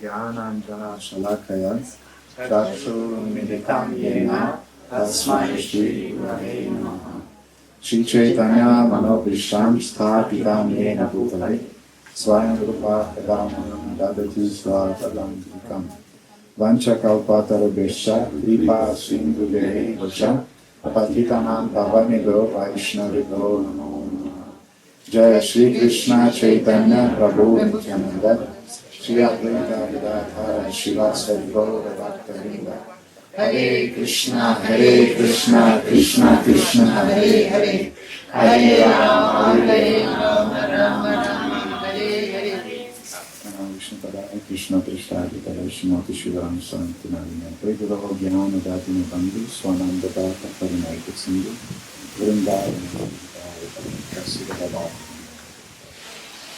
Jnanandana Shalakaya Chakshurmilitam Yena Tasmai Shri Gurave Namaha. Shri Chaitanya Manobhisham Sthapitam Yena Bhutale Swayam Rupa Kadamam Dadati Svatadam Vikam Vancha Kalpatarabhesha Kripa Sindhudehi Vacha Patitanam Pavanido Vaishnavido Namo Namaha. Jaya Shri Krishna Chaitanya Prabhu Nityananda Shri Advaita Gadadhara Shivasari Gaura Bhakta-vrinda. Hare Krishna, Krishna Krishna, Hare Hare, Hare Rama, Rama Rama, Hare Hare. Vishnu Padaya Krishna Prasthadi Parashimati Shivaram Santinavina. Vedalo Jnana Datini Bandhu Swananda Bhata Parinaita Sindhu Vrindavana Kasida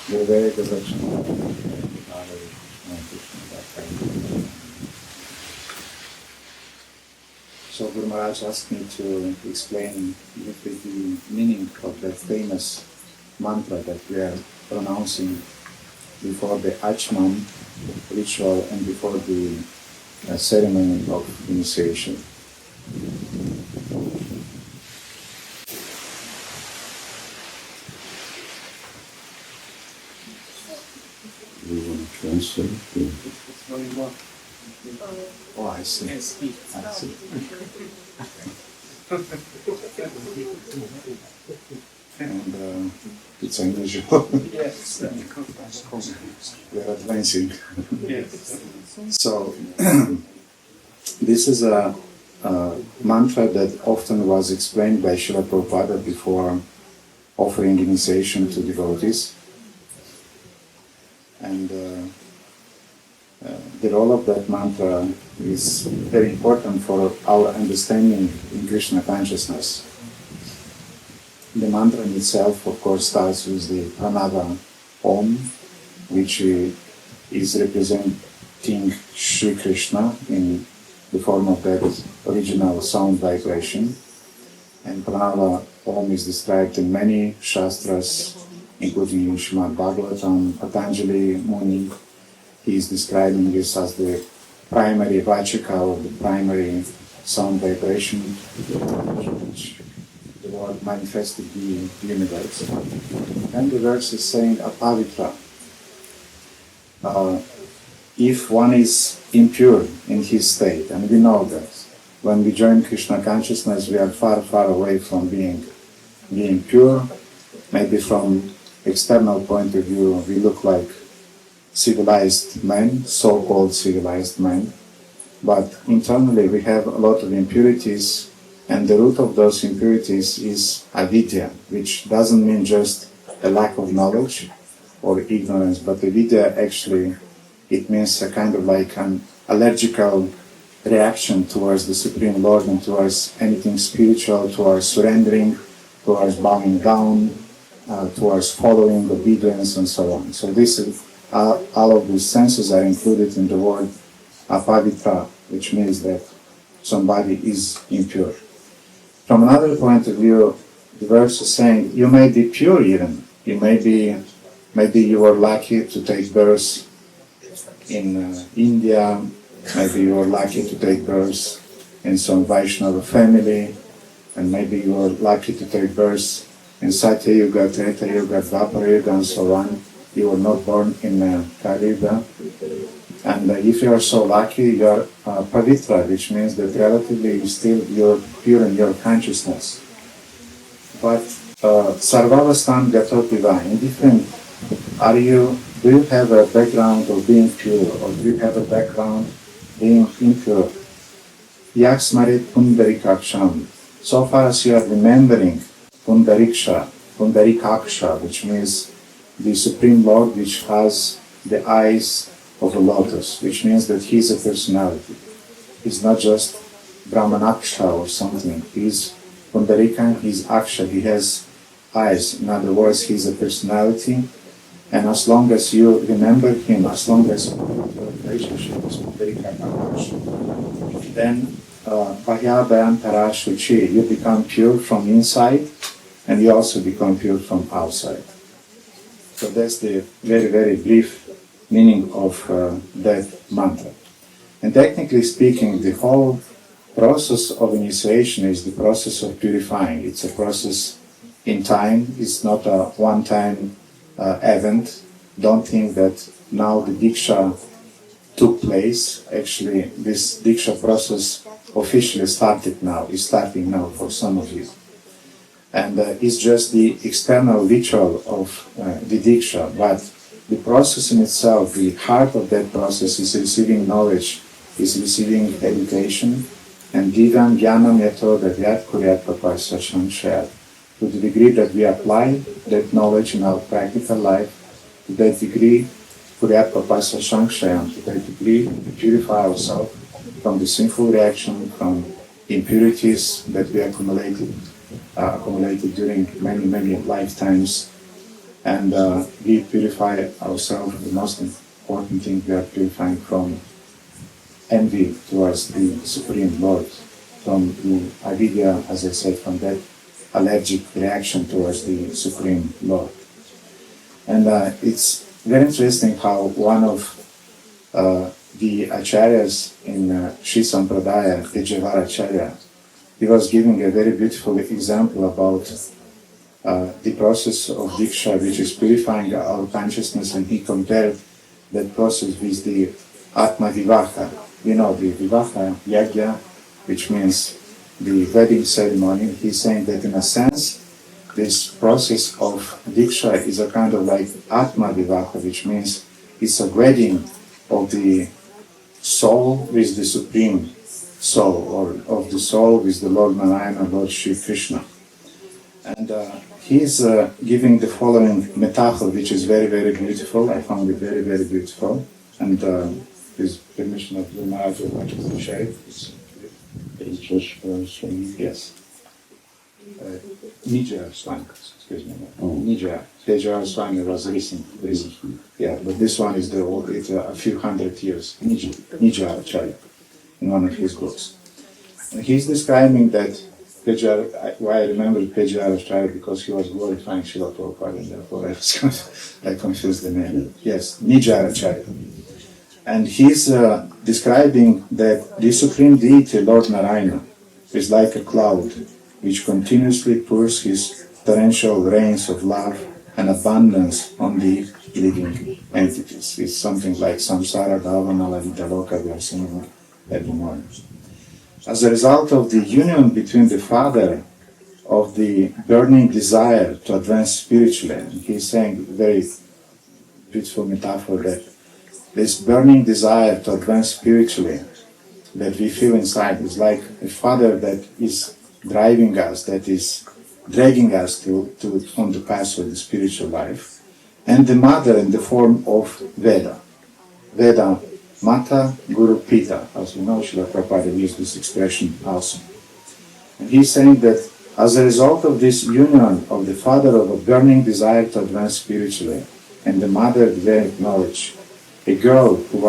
Gurve Gavachana. So Guru Maharaj asked me to explain the meaning of that famous mantra that we are pronouncing before the Achman ritual and before the ceremony of initiation. We want to translate. Oh, I see. I see. And it's unusual. Yes. We are advancing. Yes. So, this is a mantra that often was explained by Srila Prabhupada before offering initiation to devotees. And the role of that mantra is very important for our understanding in Krishna consciousness. The mantra in itself, of course, starts with the pranava Om, which is representing Sri Krishna in the form of that original sound vibration. And pranava Om is described in many shastras, including in Srimad Bhagavatam, Patanjali Muni. He is describing this as the primary vachika, or the primary sound vibration, which the Lord manifested in the universe. And the verse is saying apavitra. If one is impure in his state, and we know that when we join Krishna consciousness, we are far, far away from being pure. Maybe from external point of view, we look like civilized men, so-called civilized men, but internally we have a lot of impurities, and the root of those impurities is avidya, which doesn't mean just a lack of knowledge or ignorance, but avidya actually, it means a kind of like an allergical reaction towards the Supreme Lord and towards anything spiritual, towards surrendering, towards bowing down, towards following, obedience, and so on. So this is all of these senses are included in the word apavitra, which means that somebody is impure. From another point of view, the verse is saying you may be pure even. Maybe you were lucky to take birth in India. Maybe you were lucky to take birth in some Vaishnava family, and maybe you were lucky to take birth in Satya Yuga, Treta Yuga, Dvapara Yuga, and so on. You were not born in Kali Yuga. And if you are so lucky, you are pavitra, which means that relatively you're pure in your consciousness. But sarvavastam gatopiva, indifferent, do you have a background of being pure, or do you have a background being impure? Yaksmarit pundarikaksham. So far as you are remembering pundarikaksha, which means the Supreme Lord, which has the eyes of a lotus, which means that he is a personality. He's not just Brahmanaksha or something. He's Pundarika, he's Aksha, he has eyes. In other words, he's a personality. And as long as you remember him, as long as your relationship is Pundarika Aksha, then Bhayabhayantara Shuchi, you become pure from inside, and you also become pure from outside. So that's the very, very brief meaning of that mantra. And technically speaking, the whole process of initiation is the process of purifying. It's a process in time. It's not a one-time event. Don't think that now the Diksha took place. Actually, this Diksha process officially started now, is starting now for some of you. And it's just the external ritual of the Diksha, but the process in itself, the heart of that process is receiving knowledge, is receiving education, and Divam Jnanam Yato Davyat Kuryat Papasacham Shayat. To the degree that we apply that knowledge in our practical life, to that degree, Kuryat Papasacham Shayat, to that degree, we purify ourselves from the sinful reaction, from impurities that we accumulated during many lifetimes, and we purify ourselves. The most important thing, we are purifying from envy towards the Supreme Lord, from the avidya, as I said, from that allergic reaction towards the Supreme Lord. And it's very interesting how one of the acharyas in Sri Sampradaya, Acharya, he was giving a very beautiful example about the process of Diksha, which is purifying our consciousness, and he compared that process with the Atma Vivaha. You know, the Vivaha Yagya, which means the wedding ceremony. He's saying that in a sense, this process of Diksha is a kind of like Atma Vivaha, which means it's a wedding of the soul with the Supreme Soul, or of the soul with the Lord Narayana, Lord Shri Krishna. And he's giving the following metaphor, which is very, very beautiful. I found it very, very beautiful. And with permission of the Maharaj, I'd like to share it. Yes. Nijaya Swami, excuse me. Nijaya. Tejaya Swami was recent. Yeah, but this one is it's a few hundred years. Nijaya Acharya, in one of his books. And he's describing that why I remember Tejaya Acharya, because he was glorifying Srila Prabhupada, and therefore I confused the name. Yes, Nijaya Acharya. And he's describing that the Supreme Deity, Lord Narayana, is like a cloud which continuously pours his torrential rains of love and abundance on the living entities. It's something like Samsara Bhavana Lavita Loka we are singing every morning. As a result of the union between the Father of the burning desire to advance spiritually, and he's saying very beautiful metaphor that this burning desire to advance spiritually that we feel inside is like a father that is driving us, that is dragging us on the path of the spiritual life, and the mother in the form of Veda. Veda, Mata, Guru, Pita. As we know, Srila Prabhupada used this expression also. And he's saying that as a result of this union of the father of a burning desire to advance spiritually and the mother of Vedic knowledge, a girl who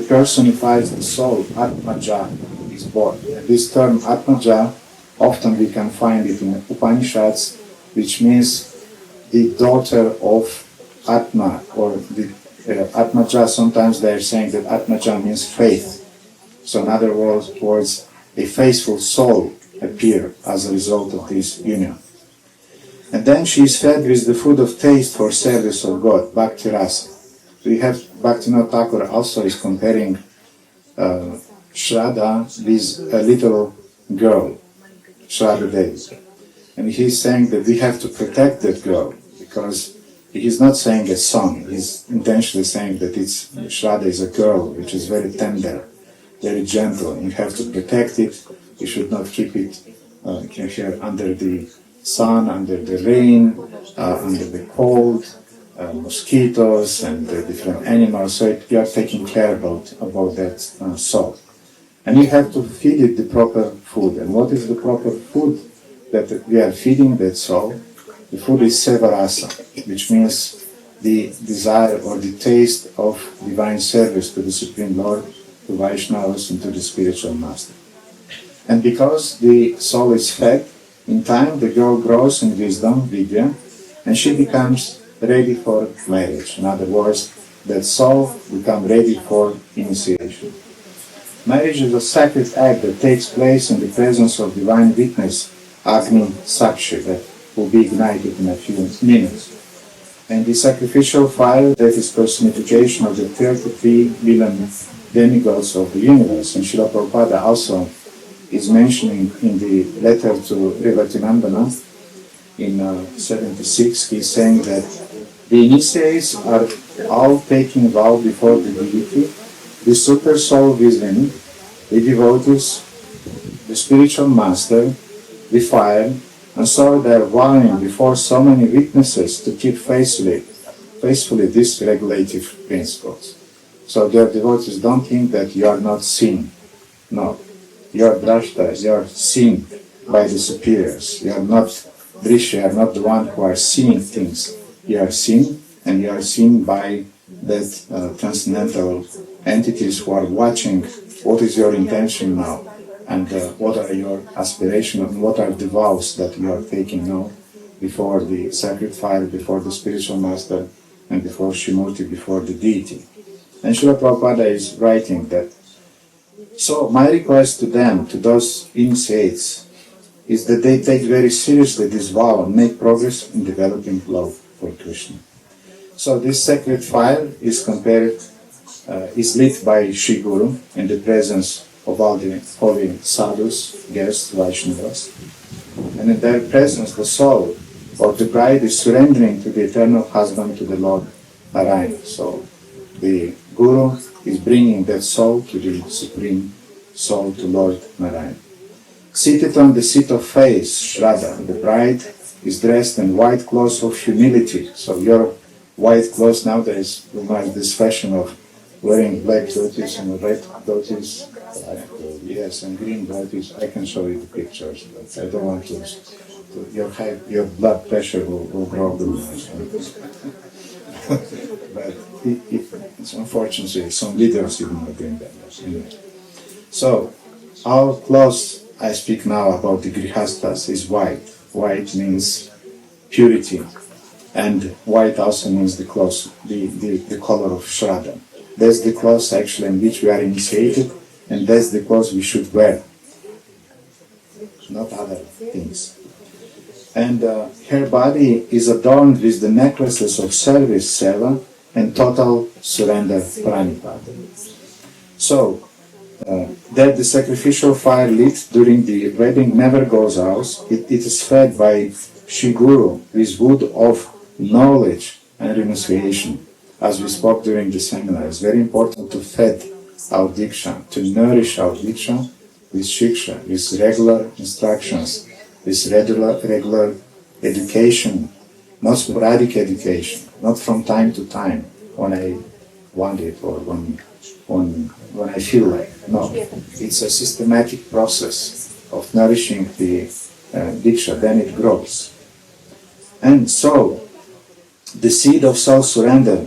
personifies the soul, Atmaja, is born. And this term Atmaja, often we can find it in Upanishads, which means the daughter of Atma, or the Atmaja. Sometimes they are saying that Atmaja means faith. So in other words, a faithful soul appear as a result of this union. And then she is fed with the food of taste for service of God, Bhakti Rasa. We have Bhaktivinoda Thakur also is comparing Shraddha with a little girl, Shraddha Devi. And he's saying that we have to protect that girl, because he's not saying a son, he's intentionally saying that Shraddha is a girl which is very tender, very gentle. You have to protect it, you should not keep it here under the sun, under the rain, under the cold, mosquitoes and different animals, so you are taking care about that soul. And you have to feed it the proper food. And what is the proper food that we are feeding that soul? The food is Sevarasa, which means the desire or the taste of divine service to the Supreme Lord, to Vaishnavas, and to the spiritual master. And because the soul is fed, in time the girl grows in wisdom, vidya, and she becomes ready for marriage. In other words, that soul become ready for initiation. Marriage is a sacred act that takes place in the presence of divine witness, Agni Sakshi, that will be ignited in a few minutes. And the sacrificial fire, that is personification of the 33 million demigods of the universe. And Srila Prabhupada also is mentioning in the letter to Revatinandana in 76, he is saying that the initiates are all taking vow before the deity, the super soul within, the devotees, the spiritual master, the fire, and so they are vowing before so many witnesses to keep faithfully these regulative principles. So their devotees don't think that you are not seen. No. You are drashtas, you are seen by the superiors. You are not drisha, you are not the one who are seeing things. You are seen, and you are seen by that transcendental entities who are watching what is your intention now, and what are your aspirations, and what are the vows that you are taking now before the sacred fire, before the spiritual master, and before Shrimurti, before the deity. And Srila Prabhupada is writing that. So my request to them, to those initiates, is that they take very seriously this vow and make progress in developing love for Krishna. So this sacred fire is is lit by Sri Guru in the presence of all the holy sadhus, guests, Vaishnavas. And in their presence, the soul of the bride is surrendering to the eternal husband, to the Lord Narayana. So the Guru is bringing that soul to the Supreme Soul, to Lord Narayana. Seated on the seat of faith, Shraddha, the bride is dressed in white clothes of humility. So your white clothes nowadays, we have this fashion of wearing black dhotis and red dhotis, yes, and green dhotis. I can show you the pictures, but I don't want to. Your blood pressure will grow. But it's unfortunately some leaders even are doing that. Anyway. So our clothes, I speak now about the grihastas, is white. White means purity, and white also means the clothes, the color of Shraddha. That's the clothes actually in which we are initiated, and that's the clothes we should wear, not other things. And her body is adorned with the necklaces of service, seva, and total surrender, pranipata. So, that the sacrificial fire lit during the wedding never goes out. It is fed by Shri Guru with wood of knowledge and renunciation. As we spoke during the seminar, it's very important to feed our diksha, to nourish our diksha with shiksha, with regular instructions, with regular education, not sporadic education, not from time to time when I want it or when I feel like. No, it's a systematic process of nourishing the diksha, then it grows. And so, the seed of self-surrender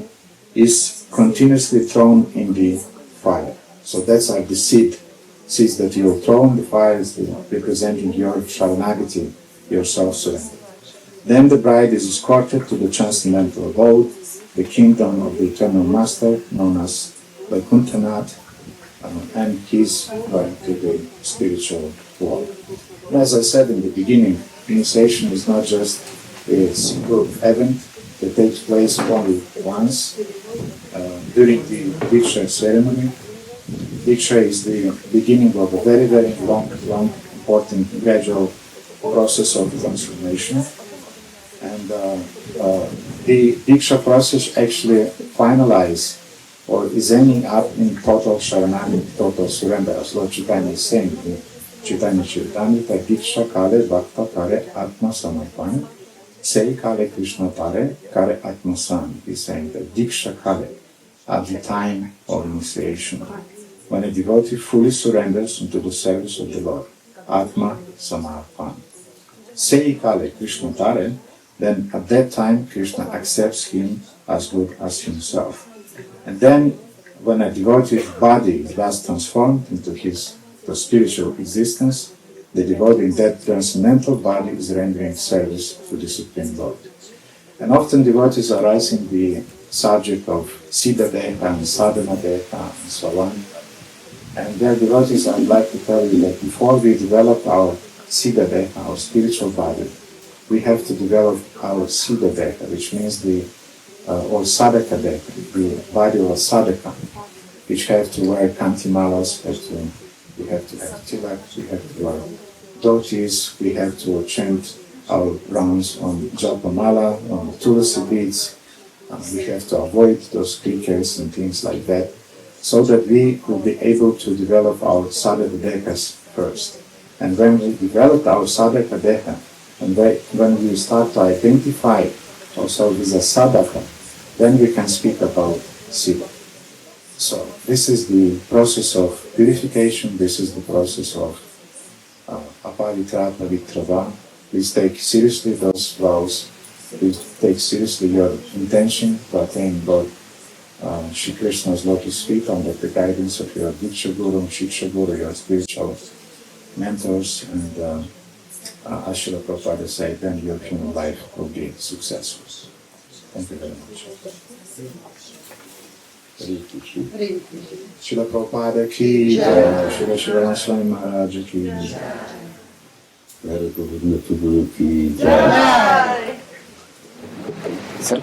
is continuously thrown in the fire. So that's like the seeds that you will throw in the fire, is representing your sharanagati, your self-surrender. Then the bride is escorted to the transcendental abode, the kingdom of the eternal master, known as Vaikuntanath, and he's going to the spiritual world. As I said in the beginning, initiation is not just a single event that takes place only once during the Diksha ceremony. Diksha is the beginning of a very, very long, important, gradual process of transformation. And the Diksha process actually finalizes or is ending up in total sharanagati, total surrender, as Lord Chaitanya is saying in Chaitanya Charitamrita, Diksha kale bhakta kare atma samarpan, sei kale Krishna tare kare atma sam. He's saying that Diksha kale, at the time of initiation, when a devotee fully surrenders into the service of the Lord, atma samarpan. Sei kale Krishna tare, then at that time Krishna accepts him as good as himself. And then, when a devotee's body is thus transformed into the spiritual existence, the devotee in that transcendental body is rendering service to the Supreme Lord. And often devotees are asking the subject of Siddha Deha and Sadhana Deha and so on. And dear devotees, I'd like to tell you that before we develop our Siddha Deha, our spiritual body, we have to develop our Siddha Deha, which means or Sadhaka Deha, the body of a Sadhaka, which have to wear kantimalas, we have to have tilak, we have to wear dhotis, we have to chant our rounds on Japamala, on Tulasi beads, we have to avoid those crickets and things like that, so that we will be able to develop our Sadhaka Dehas first. And when we develop our Sadhaka Deha, and when we start to identify also with a Sadhaka, then we can speak about Siddha. So this is the process of purification, this is the process of Apavitra Pavitrava. Please take seriously those vows, please take seriously your intention to attain both Shri Krishna's lotus feet under the guidance of your Diksha Guru, Shiksha Guru, your spiritual mentors, and as Srila Prabhupada said, then your human life will be successful. Thank you very much. Srila Prabhupada ki jai, Srila Srila Swami Maharaj ki jai. Very good Guru ki jai. Sir,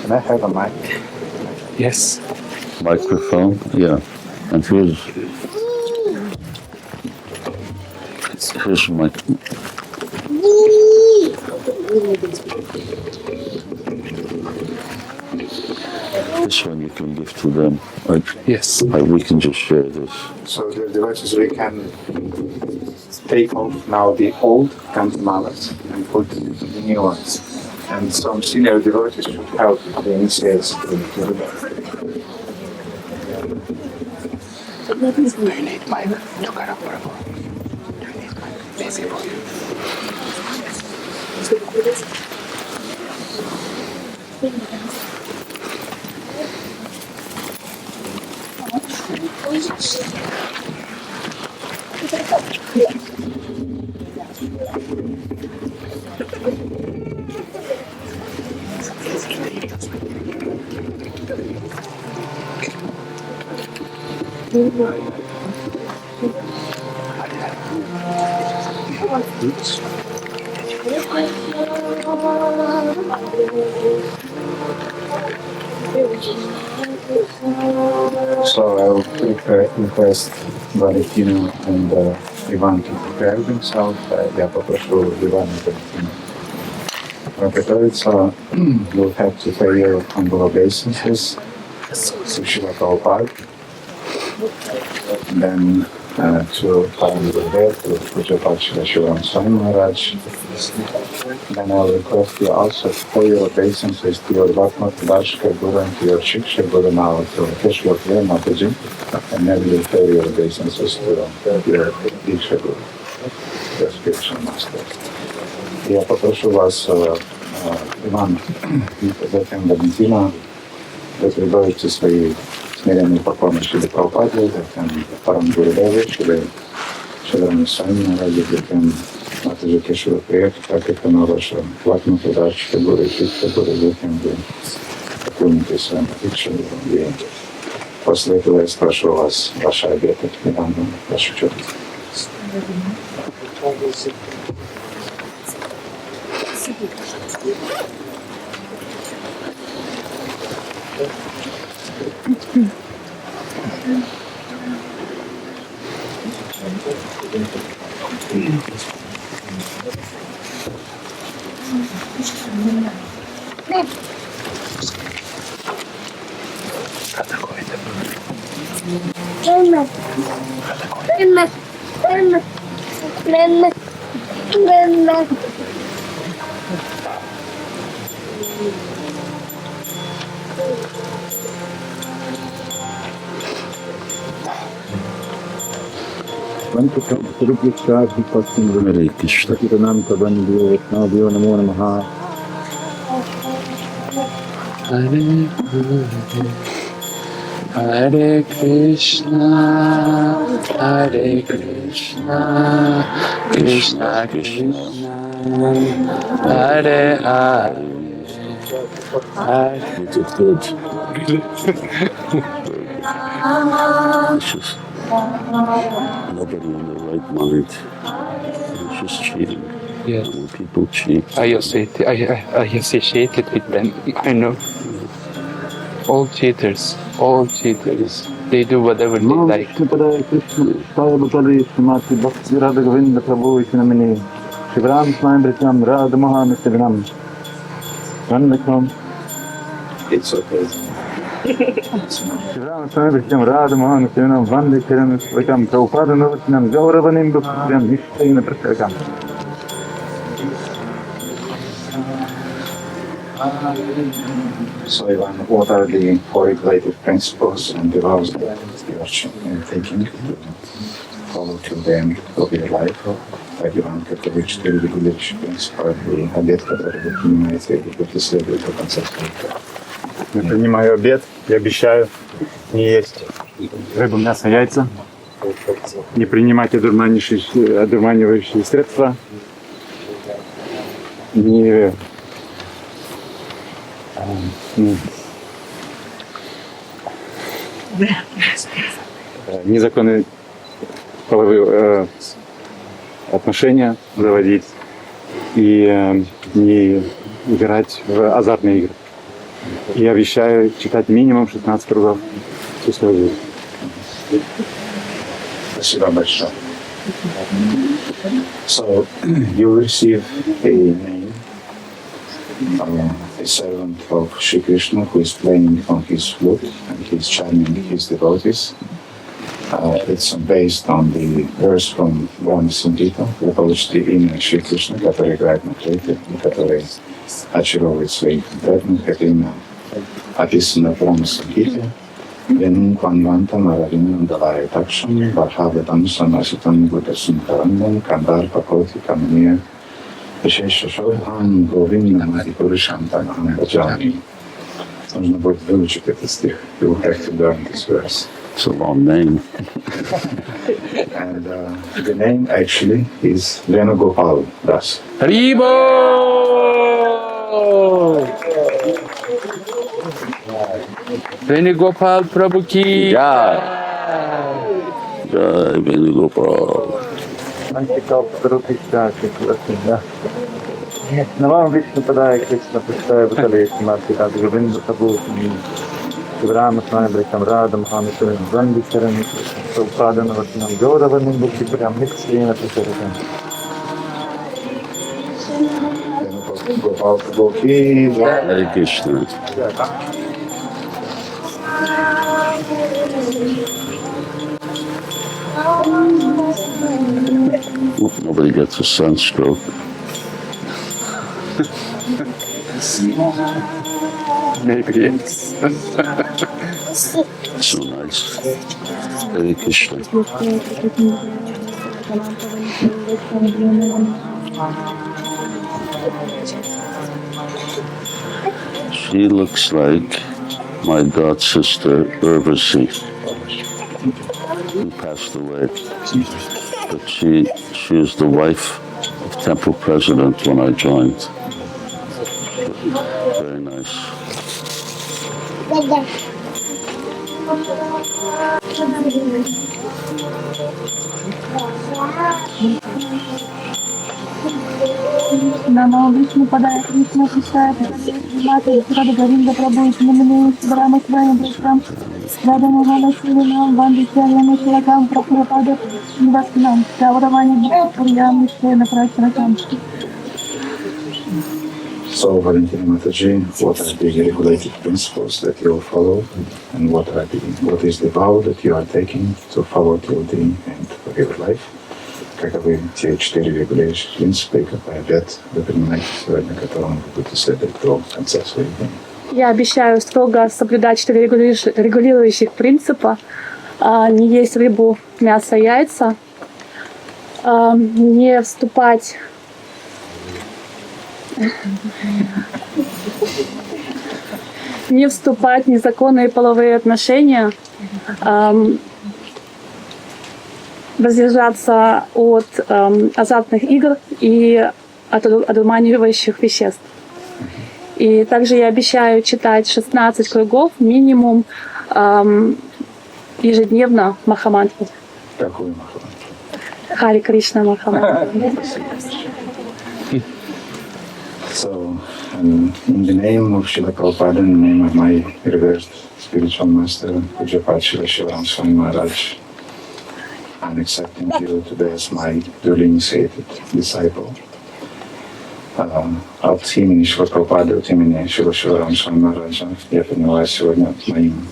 can I have a mic? Yes. Microphone, yeah. And here's my. This one you can give to them. Yes. We can just share this. So the devices we can take off now the old kantimalas and put the new ones. And some senior devotees should help the initiates to do that. Do you need my Tukara Prabhu? Do you need my busy for you? So I will request Valentino and Ivan to prepare themselves. Я попрошу Ивана и Валентина приготовиться. We'll have to pay your humble obeisances to Srila Prabhupada. Then to Paramirudaya, to Pujapad Srila Srila Swami Maharaj. Then I will request you also to pay your obeisances to your Bhatma Dashka Guru and to your Shiksha Guru now, to Keshwa Priya Mataji, and then you will pay your obeisances to your Diksha Guru, your spiritual master. Я попрошу вас, Иван, и затем Валентина, вы приготовите свои смиренные поклоны Шриле Прабхупаде, затем Парамгурудеве, Шриле Свами Мараджи, затем Матаджи Кешва Прият, как это на ваша Бхатма Дашка Гуру и Шикша Гуру, затем вы поклоните своим Дикша Гуру. И после этого я спрошу вас ваши обеты, Иван, ваши четки. Hare Krishna. Hare Krishna, Hare Krishna, Krishna Krishna, Hare Hare, You did good. It's just nobody in their right mind. It's just cheating. Yes. And when people cheat, I associate it with them. I know. All cheaters. They do whatever they like. It's okay. So, Ivan, what are the four regulative principles and the vows that you are taking to follow till the end of your life? Так, Иван, каковы четыре регулирующих принципа и обет, который вы принимаете и будете следовать до конца своей жизни? Я принимаю обет и обещаю не есть рыбу, мясо, яйца, не принимать одурманивающие средства, незаконные половые отношения заводить и не играть в азартные игры. И обещаю читать минимум 16 кругов всю свою жизнь. Спасибо большое. So, you receive a name a servant of Shri Krishna who is playing on his flute and he's charming his devotees. It's based on the verse from Banca Синдита, вы получите имя Шри Кришны, который играет на флейте и который очаровывает своих преданных. Это имя описано в Банка Синдите. Венум Кванвантам Аравинам Далая Такшам, Вархаватам Санаситам Гудасум Карандам, Кандар Пакоти Камния, Вишеша Шодхам, Говиннам Адипуришам Танам Баджами. Нужно будет выучить этот стих. You will have to learn this verse. it's a long name. And the name actually is Venugopal Das. Haribo! Venugopal Prabhu ki. Jai Venugopal. Навам Вишну Падая Кришна Пуштая Бутале Шимати Ради Говинда Табу Шиврама Свами Брикам Рада Махами Шурин Ванди Сарани Супадана Ватинам Гора Ваним Букти Прям Никсина Пушарикам. Venugopal Prabhu ki Jai. Hare Krishna. Nobody gets a sunstroke. Maybe yes. So nice. Hare Krishna. She looks like my god sister Urvashi, who passed away. But she is the wife of temple president when I joined. Very nice. Namo Vishnu Padaya Krishna Pustaya Mata Radha Govinda Prabhu Namini Brahma Svayam Brahma Radha Mohala Sivanam Vandi Charyam Shilakam Prabhupada Nivaskinam Gauravani Priyam Nishtena Prachrakam. So, Valentina Mataji, what are the regulative principles that you will follow, and what is the vow that you are taking to follow till the end of your life? Каковы те четыре регулирующих принципа и какой обет вы принимаете сегодня, которому вы будете следовать до конца своей жизни? Я обещаю строго соблюдать 4 регулирующих принципа. Не есть рыбу, мясо, яйца. Не вступать в незаконные половые отношения, воздержаться от азартных игр и от одурманивающих веществ. И также я обещаю читать 16 кругов минимум ежедневно Махамантру. Какую маху? Хари Кришна Махамантру. So, in the name of Srila Prabhupada, in the name of my revered spiritual master, Pujapad Srila Shivaram Swami Maharaj, I'm accepting you today as my duly initiated disciple. От имени Шрила Прабхупады, от имени Шрила Шиварама Свами Махараджа, я принимаю сегодня моим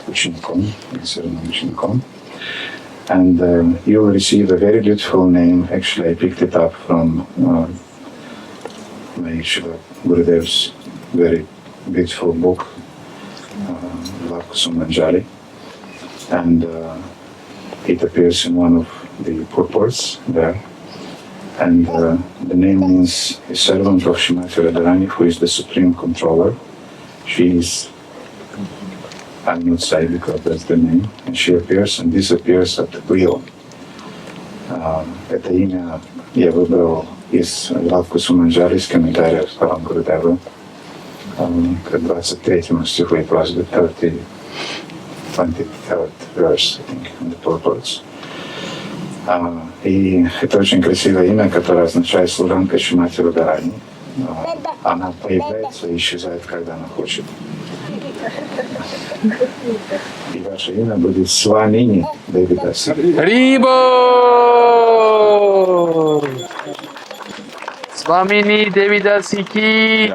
учеником, инициированным учеником. And you will receive a very beautiful name. Actually, I picked it up from my Shiva Gurudev's very beautiful book, Vakusumanjali. And it appears in one of the purports there. And the name means a servant of Shrimati Radharani, who is the supreme controller. She is, I will not say because that's the name, and she appears and disappears at will. Это имя я выбрал из Вавкусуманджали, из комментариев Парам Гурудева, к 23 стиху, it was the 23rd verse, I think, in the purports. И это очень красивое имя, которое означает служанка Шримати Радharani. Она появляется и исчезает, когда она хочет. И ваше имя будет Свамини Девидаси. Рибо! Swamini Devidasi ki.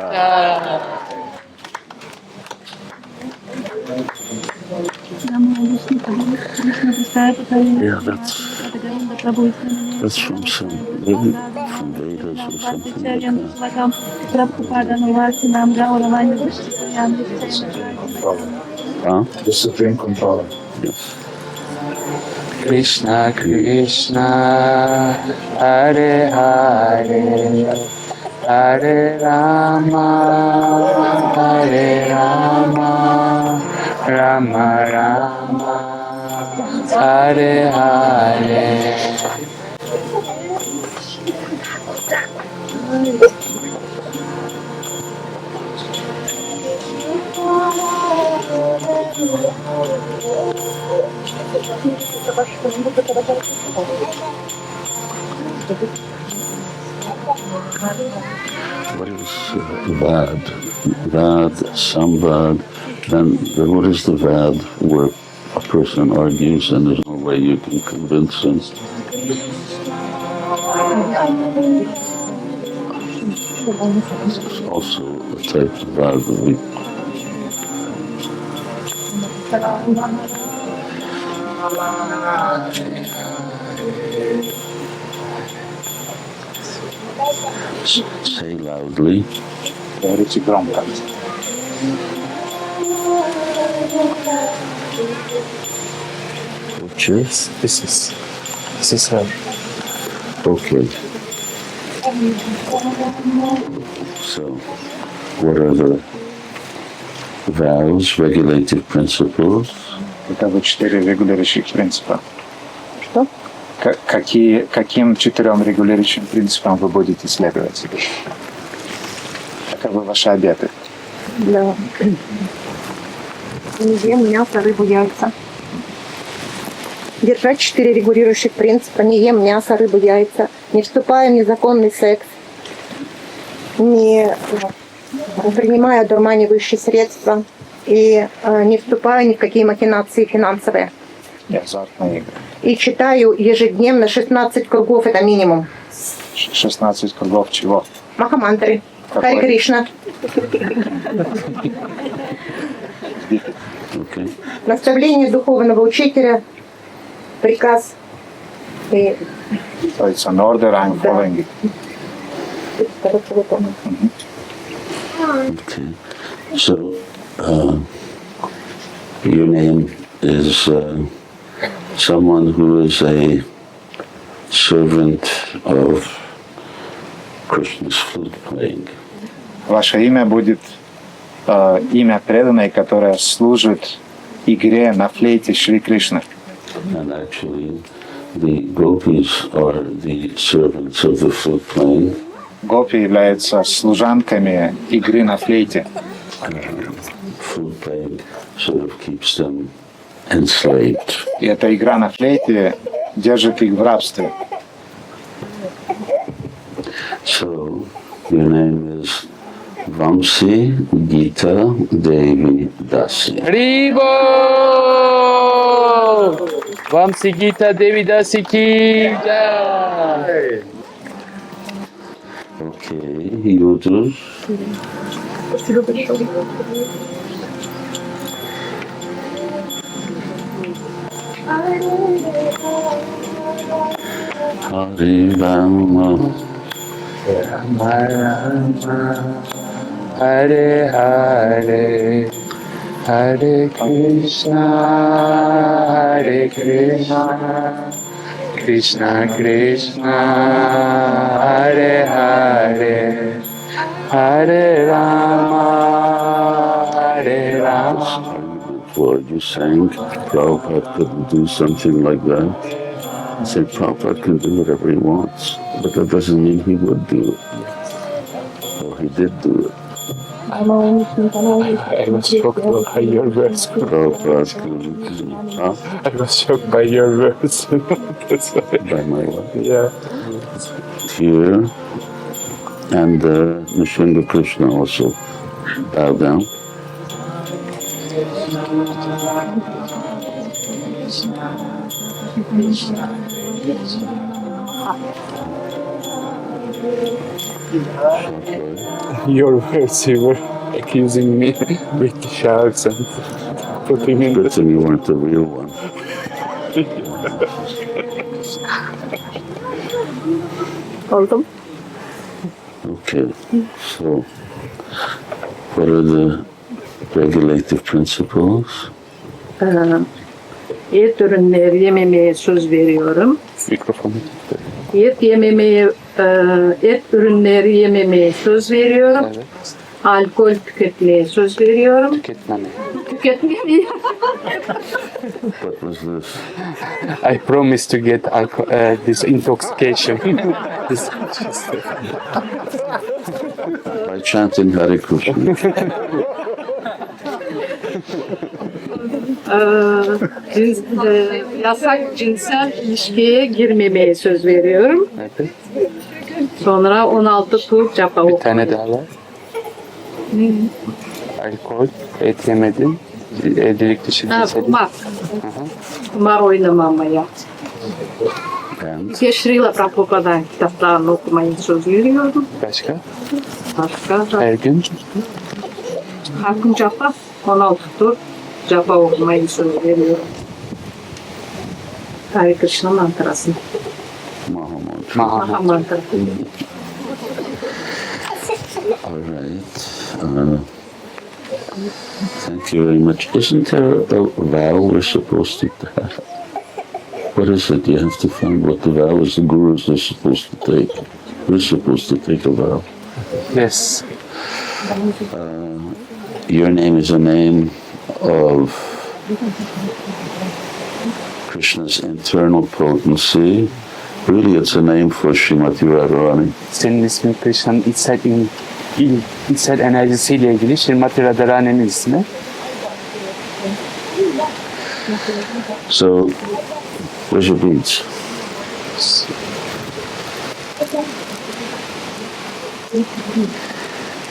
Yeah, that's from some, maybe from Vedas or something like that. Huh? The supreme controller. Yes. Krishna Krishna Hare Hare Hare Rama Rama Rama Hare Hare. What is Vad? Vad, Samvad, then what is the Vad where a person argues and there's no way you can convince him? It's also a type of Vad that we say loudly. Говорите громко. Okay. This is her. Okay. So, what are the vows, regulative principles? Итого 4 регулирующих принципа. Что? Каким 4 регулирующим принципам вы будете следовать? Каковы ваши обеты? Да. Не ем мясо, рыбу, яйца. Держать 4 регулирующих принципа. Не ем мясо, рыбу, яйца. Не вступаю в незаконный секс. Не принимаю одурманивающие средства. И не вступаю ни в какие махинации финансовые. И азартные игры. И читаю ежедневно 16 кругов, это минимум. 16 кругов чего? Махамантры. Хари Кришна. Okay. Наставление духовного учителя, приказ. И So it's an order, I'm following it. Okay. So, your name is someone who is a servant of Krishna's flute playing. Ваше имя будет имя преданной, которое служит игре на флейте Шри Кришны. And actually, the gopis are the servants of the flute playing. гопи являются служанками игры на флейте. Flute playing sort of keeps them enslaved. И эта игра на флейте держит их в рабстве. So, your name is Vamsi Gita Devi Dasi. Haribo! Vamsi Gita Devi Dasi ki jai! Okay, Yudhus. Hari Rama. Hare Hare, Hare Krishna, Hare Krishna, Krishna Krishna, Hare Hare, Hare Rama, Hare Rama. Before you sang, Prabhupada couldn't do something like that. I said, Prabhupada can do whatever he wants, but that doesn't mean he would do it. Well, he did do it. I was shocked by your words. Prabhupada huh? I was shocked by your words. That's why. By my wife. Yeah. Here, and Nrsimha Krishna also bow down. Your words, you were accusing me with the shouts and putting in Good the... thing you weren't the real one. Oldum. Okay, so what are the regulative principles? Et ürünleri yememeye söz veriyorum. Mikrofonu. Et ürünleri yememeye söz veriyorum. Evet. Alkol tüketmeye söz veriyorum. Tüketmeme. Tüketmeye What was this? I promise to get this intoxication. This- By chanting Hare Krishna. yasak cinsel ilişkiye girmemeye söz veriyorum. Evet. Sonra 16 tur japa Bir tane daha var. Alkol, et yemedin, evlilik dışı cesedin. kumar. Kumar oynamamaya. And Srila Prabhupa'dan kitaplarını okumayı söz veriyorum. Başka? Başka Her gün. her gün japa 16 tur japa okumayı söz veriyorum. Hare Krishna mantrasını. Mahamantra. Maha mantrasını. All right. Thank you very much. Isn't there a vow we're supposed to have? What is it? You have to find what the vow is the gurus are supposed to take. We're supposed to take a vow. Yes. Your name is a name of Krishna's internal potency. Really, it's a name for Srimati Radharani. Senin ismin Krishna'nın içsel enerjisiyle ilgili Srimati Radharani'nin ismi. So, where's your beads?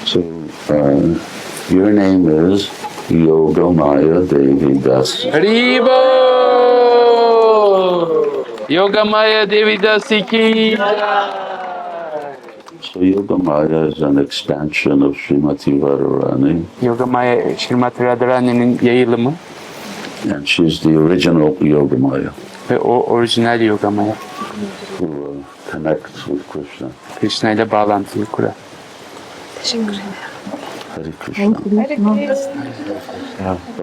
So, your name is Yogamaya Devi Dasi. Haribo! Yogamaya Devi Dasi ki So, Yogamaya is an expansion of Srimati Radharani, Yogamaya Srimati Radharani'nin yayılımı and she's the original Yogamaya ve o orijinal Yogamaya. who connects with Krishna. Krishna ile bağlantıyı kurar. Hare Krishna.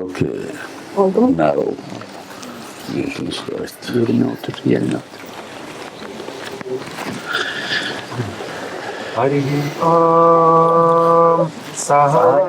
Okay. Now, you can start. Yerine otur, yerine otur. Hari Om Sahara